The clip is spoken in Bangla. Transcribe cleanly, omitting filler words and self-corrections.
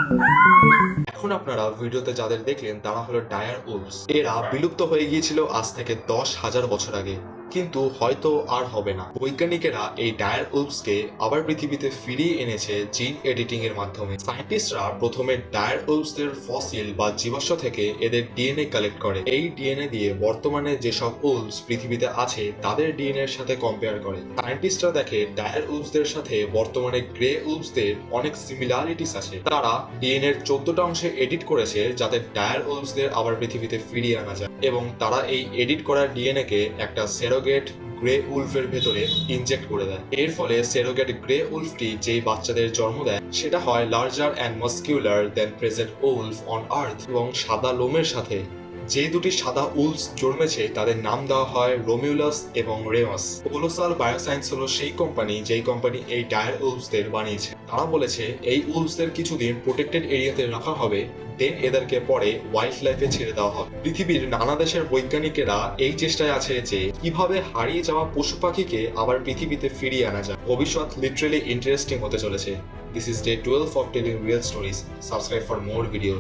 এখন আপনারা ভিডিওতে যাদের দেখলেন তারা হলো ডায়ার উলভস। এরা বিলুপ্ত হয়ে গিয়েছিল আজ থেকে 10,000 বছর আগে, কিন্তু হয়তো আর হবে না। বৈজ্ঞানিকেরা এই ডায়ার উলভসকে আবার পৃথিবীতে ফিরিয়ে এনেছে জিন এডিটিং এর মাধ্যমে। সায়েন্টিস্টরা প্রথমে ডায়ার উলভসদের ফসিল বা জীবাশ্ম থেকে এদের ডিএনএ কালেক্ট করে। এই ডিএনএ দিয়ে বর্তমানে যেসব উলভস পৃথিবীতে আছে তাদের ডিএনএ এর সাথে কম্পেয়ার করে। সায়েন্টিস্টরা দেখে ডায়ার উলভসদের সাথে বর্তমানে গ্রে উলভসদের অনেক সিমিলারিটিস আছে। তারা ডিএনএ এর 14টা অংশে এডিট করেছে যাতে ডায়ার উলভসদের আবার পৃথিবীতে ফিরিয়ে আনা যায়, এবং তারা এই এডিট করা ডিএনএ কে একটা সেরোগেট গ্রে উলফের ভেতরে ইনজেক্ট করে দেয়। এর ফলে সেরোগেট গ্রে উলফটি যেই বাচ্চাদের জন্ম দেয় সেটা হয় larger and muscular then present wolf on earth, এবং সাদা লোমের সাথে যে দুটি সাদা উলস জন্মেছে তাদের নাম দেওয়া হয় রোমিউলাস এবং রেমাস। কোলোসাল বায়োসায়েন্স হলো সেই কোম্পানি যেই কোম্পানি এই ডায়ার উলসদের বানিয়েছে। তারা বলেছে এই উলসদের কিছুদিন প্রোটেক্টেড এরিয়াতে রাখা হবে, দেন এদেরকে পরে ওয়াইল্ড লাইফে ছেড়ে দেওয়া হবে। পৃথিবীর নানা দেশের বৈজ্ঞানিকেরা এই চেষ্টায় আছে যে কিভাবে হারিয়ে যাওয়া পশু পাখিকে আবার পৃথিবীতে ফিরিয়ে আনা যায়। ভবিষ্যৎ লিটারেলি ইন্টারেস্টিং হতে চলেছে। This is day 12 of telling real stories. Subscribe for more videos.